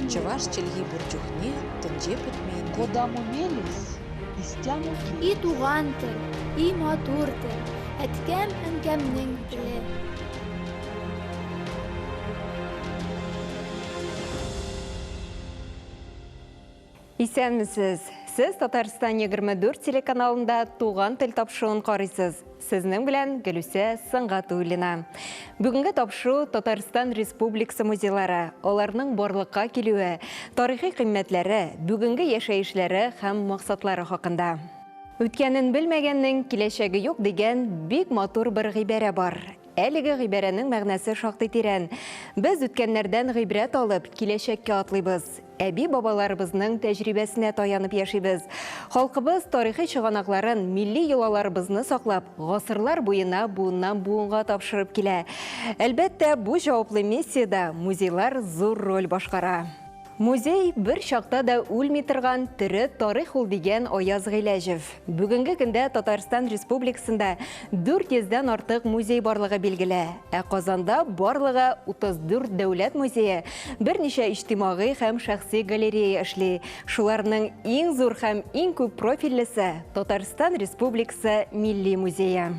Чаваш челги бурчухне тынже путмейді. Кодаму мелис, истяму И туған тіл, и матур тіл, әткәм әнкәмнең тілі. Исәнмісіз. Сіз Татарстан 24 телеканалында туған тіл тапшуын қарайсыз. Сізнің білән Гүлүсә Сыңғатуллина. Бүгінгі тапшу Татарстан Республикасы музейлары, оларның барлыққа келуі, тарихи қимметлері, бүгінгі яшайышлары һәм мақсатлары хақында. Үткәнін білмәгәннің киләчәге юк деген бик матур бір ғибәрә бар. Әлеге ғибәрәнең мәгънәсе шактый тирән. Без үткәннәрдән ғибрәт алып, киләчәккә атлыйбыз. Әби бабаларыбызның тәҗрибәсенә таянып яшибез. Халкыбыз тарихи чыганакларын, милли йолаларыбызны саклап, гасырлар буена буыннан буынга тапшырып килә. Әлбәттә, бу җаваплы миссиядә музейлар зур роль башкара. Музей бір шақта да үлми торган тире тарих ул дигән Аяз Гыйләҗев. Бүгенге көндә Татарстан Республикасында 400-дән артык музей барлыгы билгеле. Ә Казанда барлыгы 34 дәүләт музее, берничә иҗтимагый һәм шәхси галерея эшли. Шуларның иң зур һәм иң күп профильлесе Татарстан Республикасы Милли музее.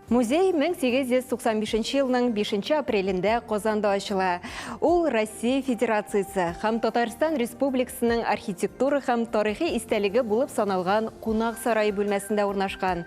Музей 1895 елның 5 апрелендә Казанда ачыла. Ул Россия Федерациясы һәм Татарстан Республикасының архитектура һәм тарихи истәлеге булып саналган Кунак сарае бүлмәсендә урнашкан.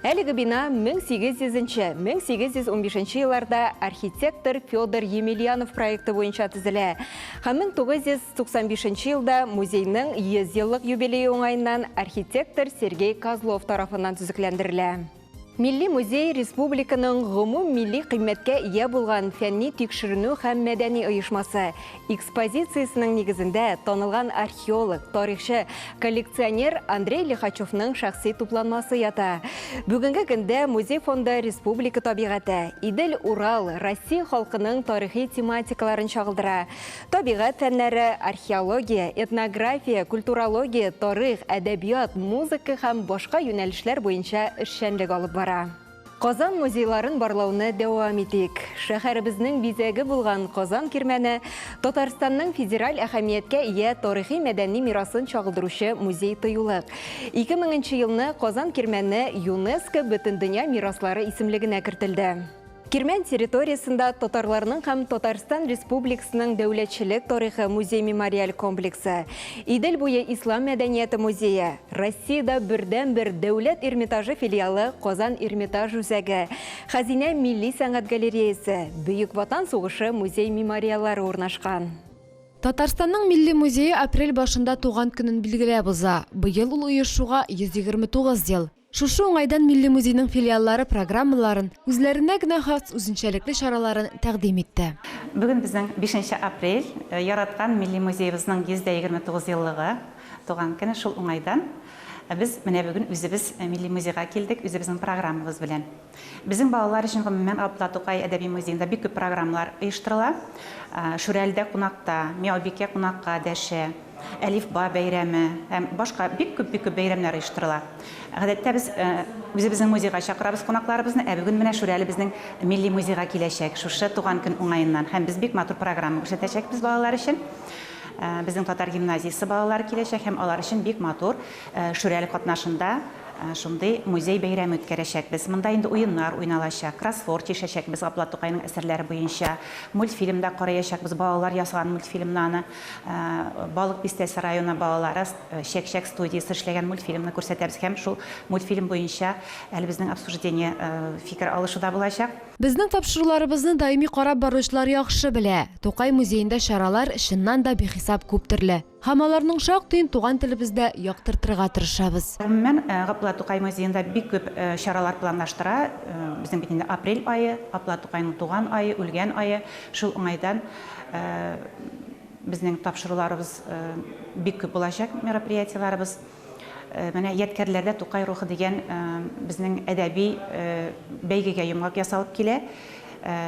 Әлеге бина 1800-1815 елларда архитектор Федор Емельянов проекты буенча төзелә. Һәм 1995 елда музейның 100 еллык юбилее уңаеннан архитектор Сергей Козлов тарафыннан төзекләндерелә. Милли музей республиканың гомум милли кыйммәткә ия булган фәнни тикшеренү һәм мәдәни оешмасы. Экспозициясының нигезендә танылган археолог, тарихчы, коллекционер Андрей Лихачевның шәхси тупланмасы ята. Бүгенге көндә музей фонды республика табигаты, Идел, Урал, Россия халкының тарихи тематикаларын чагылдыра. Табигать фәннәре, археология, этнография, культурология, тарих, әдәбият, музыка һәм башка юнәлешләр буенча эшчәнлек алып бара. Казан музейларын барлауны дәвам итик. Шәһәребезнең бизәге булган Казан кирмәне Татарстанның федераль әһәмияткә ия тарихи мәдәни мирасын чагылдыручы музей тыюлык. 2000 елны Казан кирмәне ЮНЕСКО Бөтендөнья мираслары исемлегенә кертелде. Кирмән территориясында татарларның һәм Татарстан Республикасының дәүләтчелек тарихы музей-мемориаль комплексы, Идел буе ислам мәдәнияте музее, Россиядә бердән-бер дәүләт Эрмитажы филиалы Казан Эрмитаж үзәге, Хәзинә милли сәнгать галереясы, Бөек Ватан сугышы музей-мемориаллары урнашкан. Татарстанның милли музее апрель башында туган көнен билгеләп уза. Быел ул оешуга 129 ел. Шушы уңайдан милли музейның филиаллары программаларын, үзләренә генә хас үзенчәлекле чараларын тәкъдим итте. Бүген безнең 5 апрель яраткан милли музеебезнең 129 еллыгы туган көне, шул уңайдан без менә бүген үзебез милли музейга килдек, үзебезнең программабыз белән. Безнең балалар өчен гомумән Абдулла Тукай әдәби музеенда бик күп программалар оештырыла. Шүрәлдә кунакта, Миябикә кунакка дәшә, Әлифба бәйрәме һәм башка бик күп бәйрәмнәр оештырыла. Гадәттә без үзебезнең музейга чакырабыз кунакларыбызны, ә бүген менә Шүрәле безнең милли музейга киләчәк, шушы туган көн уңаеннан. Һәм без бик матур программа күрсәтәчәкбез балалар өчен. Безнең татар гимназиясе балалары киләчәк һәм алар өчен бик матур Шүрәле катнашында шундый музей бәйрәме үткәрәчәкбез. Монда инде уеннар уйналачак, кроссворд чишәчәкбез Абдулла Тукайның әсәрләре буенча, мультфильмда караячакбыз, балалар ясаган мультфильмнаны, Балык бистәсе районы балалары Чәкчәк студиясе эшләгән мультфильмны күрсәтәбез һәм шул мультфильм буенча әле безнең обсуждение фикер алышуда булачак. Безнең тапшыруларыбызны даими карап баручылар яхшы белә. Тукай музеенда чаралар чыннан да бихисап күп төрле. Һәм аларның шактыйн туган телебездә яктыртырга тырышабыз. Мен Абдулла Тукай музеенда бик күп чаралар планлаштыра. Безнең бит инде апрель айы, Абдулла Тукайның туган айы, үлгән айы. Шул уңайдан безнең тапшыруларыбыз бик күп булачак, мероприятияларыбыз. Менә Яткәрләрдә Тукай рухы дигән безнең әдәби бәйгегә йомгак ясалып килә.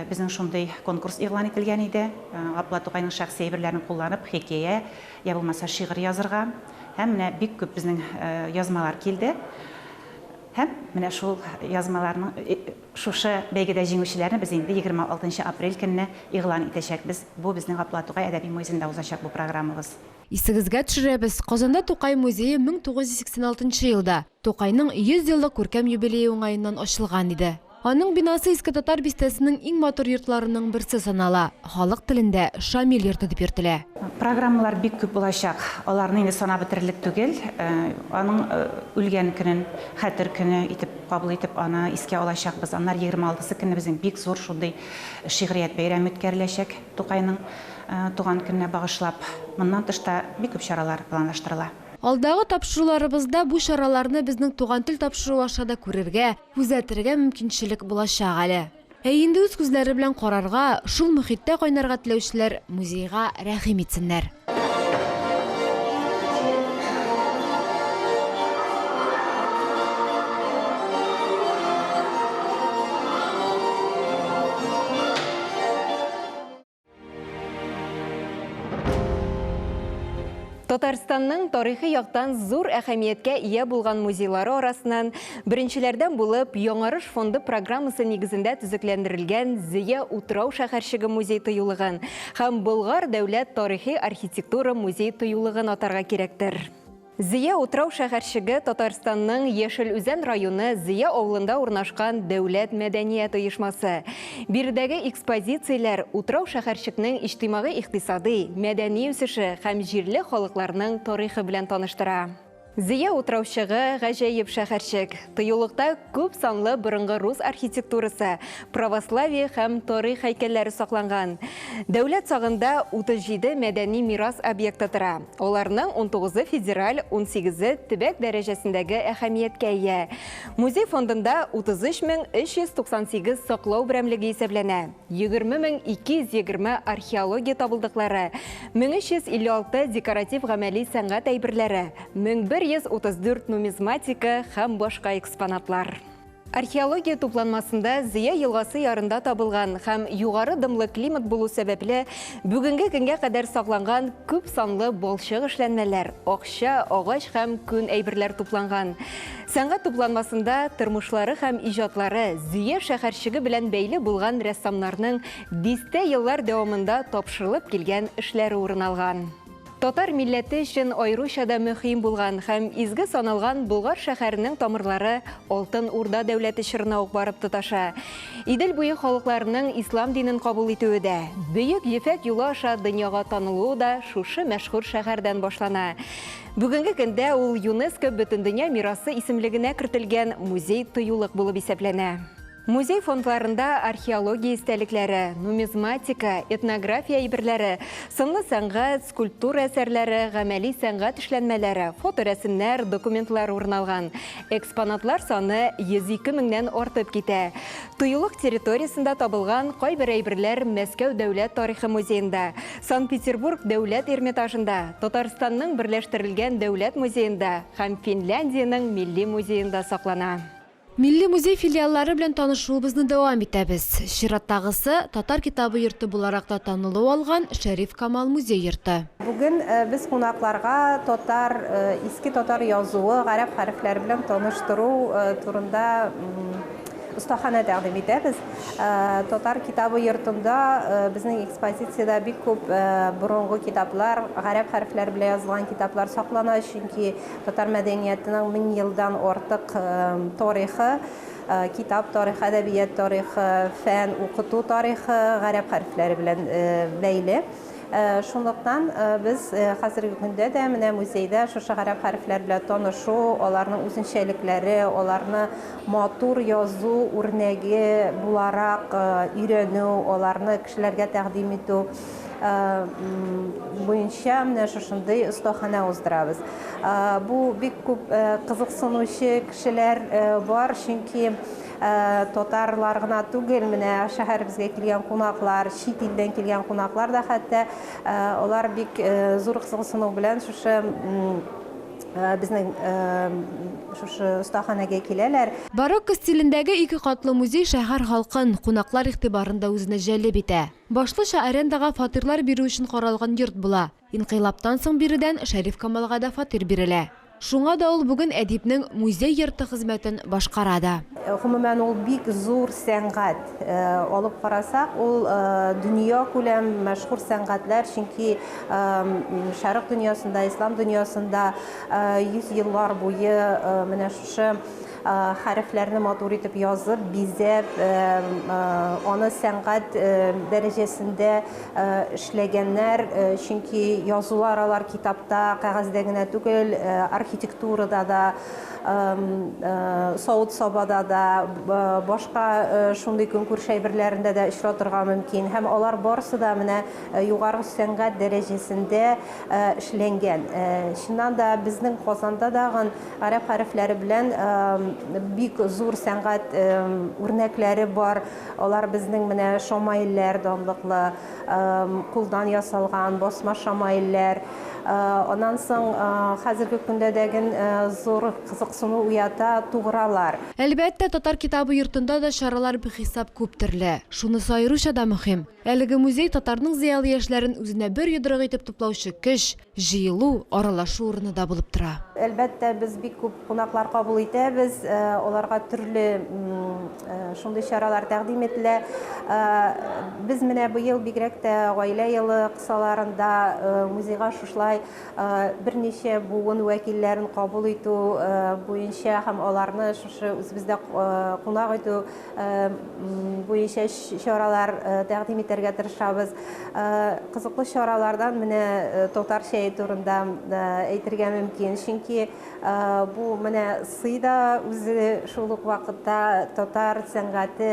Безнең шундый конкурс игълан ителгән иде. Абдулла Тукайның шәхси әйберләрен кулланып, хикәя, я булмаса шигырь язырга. Һәм менә бик күп безнең язмалар килде. Һәм менә шул язмаларның шушы бәйгедә җиңүчеләрне без инде 26 апрель көнне игълан итәчәкбез. Бу безнең Аплатугай әдәби музейында узачак бу программабыз. Исегезгә төшерәбез, Казанда Тукай музее 1986 елда Тукайның 100 еллык күркәм юбилее уңаеннан ачылган иде. Аның бинасы Иске Татар бистәсенең иң матур йортларының берсе санала. Халык телендә Шамил йорты дип йөртелә. Программалар бик күп булачак. Аларны инде санап бетерлек түгел. Аның үлгән көнен, хәтер көне итеп кабул итеп аны искә алачакбыз. Аннар 26-сы көнне безнең бик зур шундый шигърият бәйрәме үткәреләчәк Тукайның туган көненә багышлап. Моннан тышта бик күп чаралар планлаштырыла. Алдагы тапшыруларыбызда бу чараларны безнең туган тел тапшыру ашада күрергә, күзәтергә мөмкинчелек булачак әле. Инде үз күзләре белән карарга, шул мөхиттә кайнарга теләүчеләр музейга рәхим итсеннәр. Татарстанның тарихи яктан зур әһәмияткә ия булган музейлары арасыннан беренчеләрдән булып Яңарыш фонды программасы нигезендә төзекләндерелгән Зия Утрау шәһәрчеге музей тыюлыгын һәм Болгар дәүләт тарихи архитектура музей тыюлыгын атарга кирәктер. Зия Утрау шәһәрчеге Татарстанның Яшел Үзән районы Зия авылында урнашкан дәүләт мәдәният оешмасы. Биредәге экспозицияләр Утрау шәһәрчекнең иҗтимагый, икътисади, мәдәни үсеше һәм җирле халыкларның тарихы белән таныштыра. Зия Утраучыгы гаҗәеп шәһәрчек. Тыюлыкта күп санлы борынгы рус архитектурасы, православие һәм тарих һәйкәлләре сакланган. Дәүләт сагында 37 мәдәни мирас объекты тора. Аларның 19-ы федераль, 18-ы төбәк дәрәҗәсендәге әһәмияткә ия. Музей фондында 33398 саклау берәмлеге исәпләнә. 20220 археология табылдыклары, 1356 декоратив гамәли сәнгать әйберләре, 1134 нумизматика һәм башка экспонатлар. Археология тупланмасында Зия елгасы ярында табылган һәм югары дымлы климат булу сәбәпле бүгенге көнгә кадәр сакланган күп санлы балчык эшләнмәләр, акча, агач һәм күн әйберләр тупланган. Сәнгать тупланмасында тормышлары һәм иҗатлары Зия шәһәрчеге белән бәйле булган рәссамнарның дистә еллар дәвамында тапшырылып килгән эшләре урын алган. Татар милләте өчен айруча да мөһим булган һәм изге саналган Болгар шәһәренең тамырлары Алтын Урда дәүләте чорына ук барып тоташа. Идел буе халыкларының ислам динен кабул итүе дә, бөек Ефәк юлы аша дөньяга танылуы да шушы мәшһүр шәһәрдән башлана. Бүгенге көндә ул ЮНЕСКО Бөтендөнья мирасы исемлегенә кертелгән музей тыюлык булып исәпләнә. Музей фондларында археология истәлекләре, нумизматика, этнография әйберләре, сынлы сәнгать, скульптура әсәрләре, гамәли сәнгать эшләнмәләре, фоторәсемнәр, документлар урналган. Экспонатлар саны 102 меңнән артып китә. Тыюлык территориясендә табылган кайбер әйберләр Мәскәү дәүләт тарихы музеенда, Санкт-Петербург дәүләт Эрмитажында, Татарстанның берләштерелгән дәүләт музеенда һәм Финляндиянең милли музеенда саклана. Милли музей филиаллары белән танышуыбызны дәвам итәбез. Чираттагысы Татар китабы йорты буларак та танылу алган Шәриф Камал музей йорты. Бүген без кунакларга иске татар язуы, гарәп хәрефләре белән таныштыру турында остахана тәкъдим итәбез. Татар китабы йортында безнең экспозициядә бик күп борынгы китаплар, гарәп хәрефләре белән язылган китаплар саклана, чөнки татар мәдәниятенең 1000 елдан артык тарихы, китап тарихы, әдәбият тарихы, фән, укыту тарихы гарәп хәрефләре белән бәйле. Шунлыктан без хәзерге көндә дә менә музейда шушы гарәп хәрефләр белән танышу, аларның үзенчәлекләре, аларны матур язу үрнәге буларак өйрәнү, аларны кешеләргә тәкъдим итү буенча менә шушындый остахана уздырабыз. Бу бик күп кызыксынучы кешеләр бар, чөнки татарлар гына түгел, менә шәһәребезгә килгән кунаклар, чит илдән килгән кунаклар да хәтта алар бик зур кызыксыну белән шушы безнең шушы остаханәгә киләләр. Барокко стилендәге 2 катлы музей шәһәр халкын, кунаклар игътибарында үзенә җәлеп итә. Башлыча арендага фатирлар бирү өчен каралган йорт була. Инкыйлабтан соң биредән Шәриф Камалга да фатир бирелә. Шуңа да ул бүген әдипнең музей йорты хезмәтен башкарады. Гомумән ул бик зур сәнгать. Алып карасак, ул дөнья күләм мәшһүр сәнгатьләр, чөнки шәрык дөньясында, ислам дөньясында 100 еллар буе менә шушы хәрефләрне матур итеп язып, бизәп, аны сәнгать дәрәҗәсендә эшләгәннәр, чөнки язулар алар китапта, кәгазьдә генә түгел, архитектурада да, савыт-сабада да, башка шундый көнкүреш әйберләрендә дә очратырга мөмкин. Һәм алар барысы да менә югары сәнгать дәрәҗәсендә эшләнгән. Шуннан да безнең Казанда дагы гарәп хәрефләре белән бик зур сәнгать үрнәкләре бар. Алар безнең менә шамаилләр данлыклы, кулдан ясалган басма шамаилләр. Ondan соң хәзерге көндә дәген зур кызыксыну уята тугралар. Әлбәттә, татар китабы йортында да чаралар бихисап күп төрле. Шунысы аеруча да мөһим. Әлеге музей татарның зыялы яшьләрен үзенә бер йодрык итеп туплаучы көч, җыелу, аралашу урыны да булып тора. Әлбәттә, без бик күп кунаклар кабул итәбез, аларга төрле шундый чаралар тәкъдим ителә. Без менә быел бигрәк тә гаилә елы кысаларында музейга шушлай берничә буын вәкилләрен кабул итү буенча һәм аларны шушы үзебездә кунак итү буенча чаралар тәкъдим итәргә тырышабыз. Кызыклы чаралардан менә татар чәе турында әйтергә мөмкин, чөнки бу менә сыйда үзе шул ук вакытта татар сәнгате,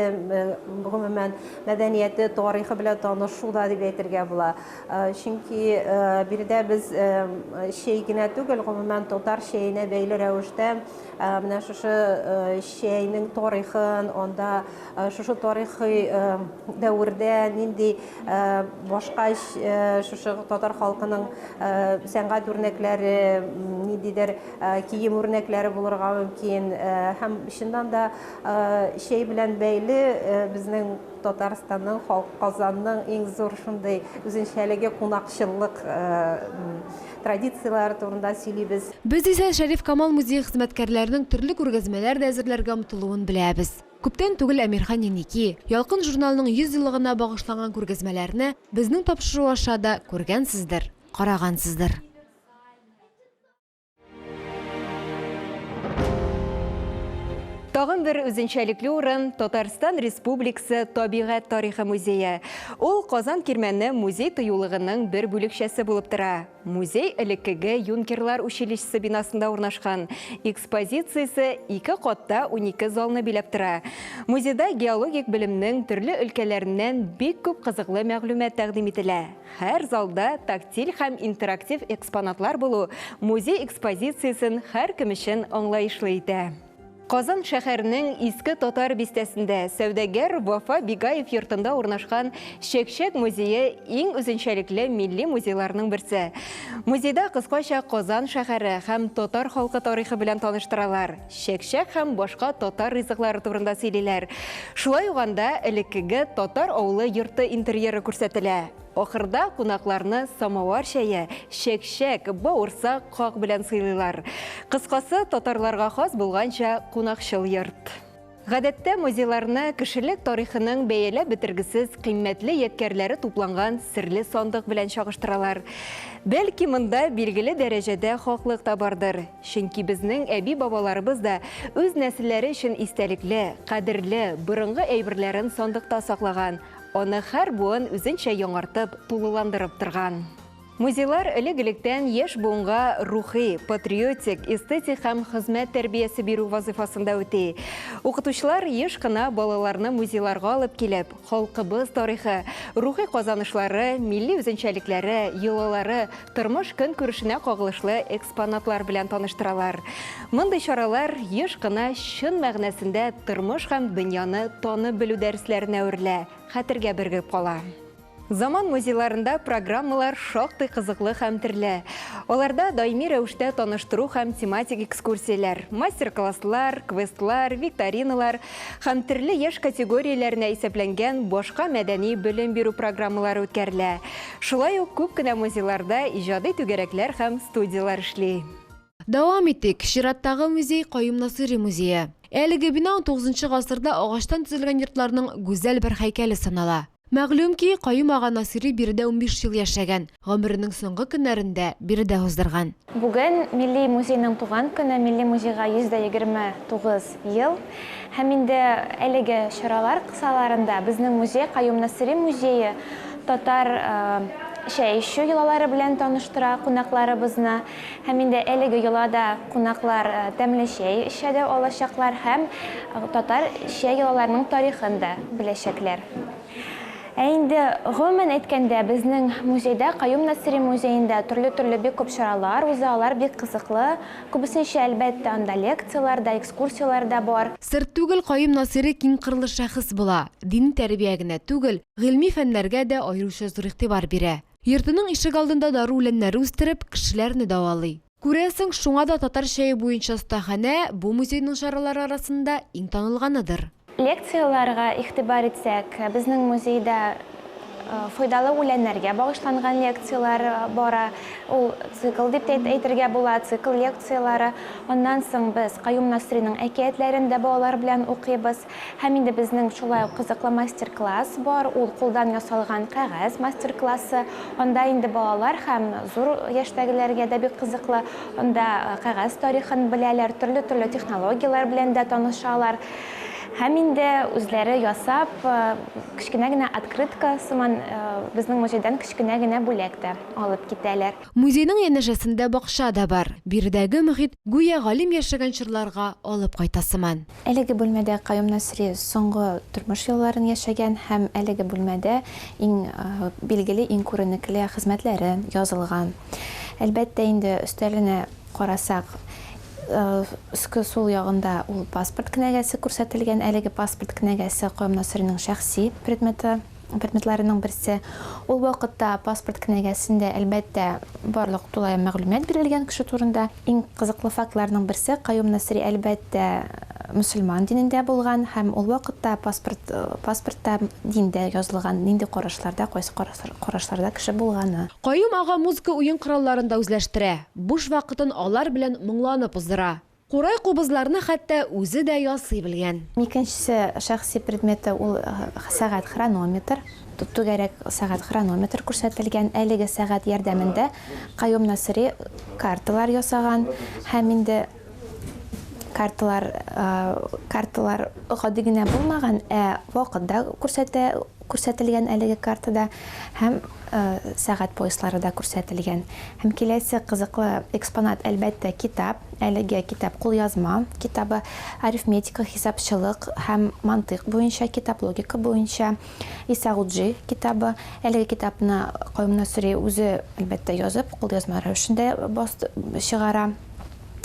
гомумән мәдәнияте, тарихы белән танышу да дип әйтергә була. Чөнки биредә без шәй генә түгел, гомумән татар шәенә бәйле рәвештә менә шушы шәйнең тарихын, анда шушы тарихи дәврдә нинди башка шушы татар халкының сәнгать үрнәкләре, ниндидер кием үрнәкләре булырга мөмкин. Һәм чыннан да шәй белән бәйле безнең Татарстанның, Казанның иң зур шундый үзенчәлеге кунакчылык традицияләре турында сөйлибез. Без исә Шәриф Камал музей хезмәткәрләренең төрле күргәзмәләр дә әзерләргә омтылуын беләбез. Күптән түгел Әмирхан Еники, Ялкын журналының 100 еллыгына багышланган күргәзмәләрне безнең тапшыру аша да күргәнсездер, карагансыздыр. Тагын бер үзенчәлекле урын Татарстан Республикасы Табигать тарихы музее. Ул Казан Кирмәне музей тыюлыгының бер бүлекчәсе булып тора. Музей элеккеге юнкерлар училищесы бинасында урнашкан. Экспозициясе 2 катта 12 залны биләп тора. Музейда геологик белемнең төрле өлкәләреннән бик күп кызыклы мәгълүмат тәкъдим ителә. Һәр залда тактиль һәм интерактив экспонатлар булу музей экспозициясен һәркем өчен аңлаешлы итә. Казан шәһәренең иске татар бистәсендә сәүдәгәр Вафа Бигаев йортында урнашкан Шәкшәк музее иң үзенчәлекле милли музейларның берсе. Музейда кыскача Казан шәһәре һәм татар халкы тарихы белән таныштыралар. Шәкшәк һәм башка татар ризыклары турында сөйлиләр. Шулай уганда элеккеге татар авылы йорты интерьеры күрсәтелә. Ахырда кунакларны самовар чәе, шәкшәк, бауырсак как белән сыйлыйлар. Кыскасы, татарларга хас булганча кунакчыл йорт. Гадәттә музейларны кешелек тарихының бәяләп бетергесез кыйммәтле ядкәрләре тупланган серле сандык белән чагыштыралар. Бәлки монда билгеле дәрәҗәдә хаклык та бардыр. Чөнки безнең әби-бабаларыбыз да үз нәселләре өчен истәлекле, кадерле, борынгы әйберләрен сандыкта саклаган. Аны һәр буын үзенчә яңартып, тулыландырып торган. Музейлар элек-электән яшь буынга рухи, патриотик, эстетик һәм хезмәт тәрбиясе бирү вазифасында үти. Укытучылар еш кына балаларны музейларга алып килеп, халкыбыз тарихы, рухи казанышлары, милли үзенчәлекләре, йолалары, тормыш көнкүрешенә кагылышлы экспонатлар белән таныштыралар. Мондый чаралар еш кына чын мәгънәсендә тормыш һәм дөньяны танып белү дәресләренә үрелә, хәтергә бергеп кала. Заман музейларында программалар шактый кызыклы һәм төрле. Аларда даими рәвештә таныштыру һәм тематик экскурсияләр, мастер-класслар, квестлар, викториналар һәм төрле яшь категорияләренә исәпләнгән башка мәдәни белем бирү программалары үткәрелә. Шулай ук күп кенә музейларда иҗади түгәрәкләр һәм студиялар эшли. Дәвам иттек. Шираттагы музей Каюм Насыйри музейы. Әлеге бина 19 гасырда агачтан төзелгән йортларның гүзәл бер һәйкәле санала. Мәгълүм ки, Каюм ага Насыйри биредә 15 ел яшәгән, гомеренең соңгы көннәрендә биредә уздырган. Бүген Милли музейның туган көне, Милли музейга 129 ел. Һәм инде әлеге чаралар кысаларында безнең музей, Каюм Насыйри музее, татар шәй ишү йолалары белән таныштыра кунакларыбызны. Һәм инде әлеге йолада кунаклар тәмле шәй эчә алачаклар һәм татар шәй йолаларының тарихын да беләчәкләр. Инде гомумән әйткәндә, безнең музейда, Каюм Насыйри музейында төрле бик күп чаралар узалар, бик кызыклы. Күбесенчә әлбәттә анда лекциялар да, экскурсиялар да бар. Сыр түгел, Каюм Насыйри киң кырлы шәхес була. Дин тәрбия генә түгел, гыйльми фәннәргә дә аеруча зур игътибар бирә. Йортының ишек алдында дару үләннәре үстереп, кешеләрне дәвалый. Күрәсең, шуңа да татар шәйе буенча остаханә бу музейның чаралары арасында иң танылганыдыр. Лекцияларга игътибар итсәк, безнең музейда файдалы үләннәргә багышланган лекциялар бара. Ул цикл дип әйтергә була, цикл лекциялары. Оннан соң без Каюм Насыйриның әкиятләрен дә балалар белән укыйбыз. Һәм инде безнең шулай кызыклы мастер-класс бар. Ул кулдан ясалган кәгазь мастер-классы. Анда инде балалар һәм зур яшьтәгеләргә дә бик кызыклы. Анда кәгазь тарихын беләләр, төрле технологиялар белән дә танышалар. Һәм инде үзләре ясап, кечкенә генә открытка сыман безнең музейдан кечкенә генә бүләк тә алып китәләр. Музейның янәшәсендә бакча да бар. Биредәге мөхит гүя галим яшәгән чорларга алып кайта сыман. Әлеге бүлмәдә Каюм Насыйри соңгы тормыш елларын яшәгән һәм әлеге бүлмәдә иң билгеле, иң күренекле хезмәтләре язылган. Әлбәттә инде өстәленә карасак, үске сул ягында ул паспорт кенәгәсе күрсәтелгән. Әлеге паспорт кенәгәсе Каюм Насыйриның шәхси предметларының берсе. Ул вакытта паспорт кенәгәсендә әлбәттә барлык тулай мәгълүмат бирелгән кеше турында. Иң кызыклы фактларның берсе, Каюм Насыйри әлбәттә мөселман динендә булган һәм ул вакытта паспортта диндә язылган, нинди карашларда, кайсы карашларда кеше булганы. Каюм ага музыка уен коралларын да үзләштерә. Буш вакытын алар белән моңланып уздыра. Курай кубызларны хәтта үзе дә ясый белгән. Икенчесе шәхси предметы ул сәгать хронометр. Түгәрәк сәгать хронометр күрсәтелгән. Әлеге сәгать ярдәмендә Каюм Насыйри карталар ясаган һәм инде карталар гади генә булмаган, вакытта күрсәтелгән әлеге картада һәм сәгать пояслары да күрсәтелгән. Һәм киләсе кызыклы экспонат әлбәттә китап. Әлеге китап кулъязма китабы, арифметика, хисапчылык һәм мантык буенча китап, логика буенча. Исауджи китабы. Әлеге китапны Каюм Насыйри үзе әлбәттә язып, кулъязма рәвешендә чыгара.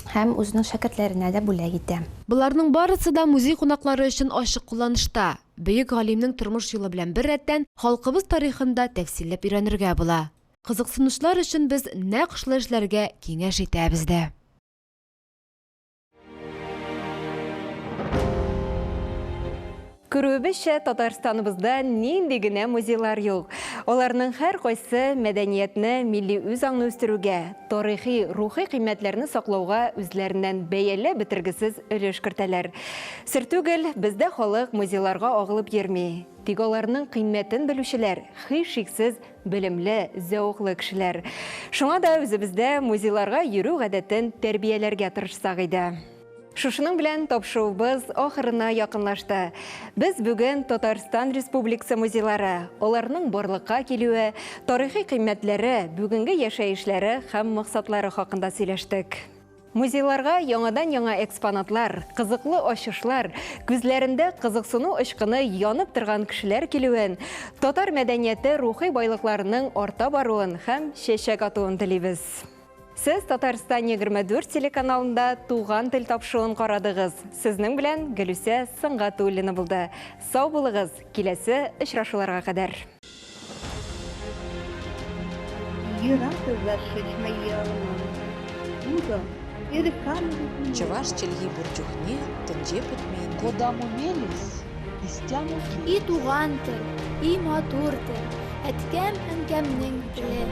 Һәм үзенең шәкертләренә дә бүләк итә. Буларның барысы да музей кунаклары өчен ачык кулланышта. Бөек галимнең тормыш юлы белән бер рәттән халкыбыз тарихында тәфсилләп өйрәнергә була. Кызыксынучылар өчен без нәкъ шулай эшләргә киңәш итәбез дә. Күрүебезчә, Татарстаныбызда нинди генә музейлар юк. Аларның һәр кайсы мәдәниятне, милли үз аңны үстерүгә, тарихи, рухи кыйммәтләрне саклауга үзләреннән бәяле бетергесез өлеш кертәләр. Сер түгел, бездә халык музейларга агылып йөрми. Тик аларның кыйммәтен белүчеләр, һичшиксез белемле, зәвыклы кешеләр. Шуңа да үзебездә музейларга йөрү гадәтен тәрбияләргә тырышсак иде. Шушының белән тапшыруыбыз ахырына якынлашты. Без бүген Татарстан Республикасы музейлары, аларның барлыкка килүе, тарихи кыйммәтләре, бүгенге яшәешләре һәм максатлары хакында сөйләштек. Музейларга яңадан-яңа экспонатлар, кызыклы ачышлар, күзләрендә кызыксыну очкыны янып торган кешеләр килүен, татар мәдәнияте рухи байлыкларының арта баруын һәм чәчәк атуын телибез. Сез Татарстан 24 телеканалында туган тел тапшыруын карадыгыз. Сезнең белән Гөлүсә Сыңгатуллина булды. Сау булыгыз, киләсе очрашуларга кадәр. Чаваш челги бурчухне, тынже путмейн. Куда мумелис, истяну И туган тел, и матур тел, әткәм әнкәмнең теле.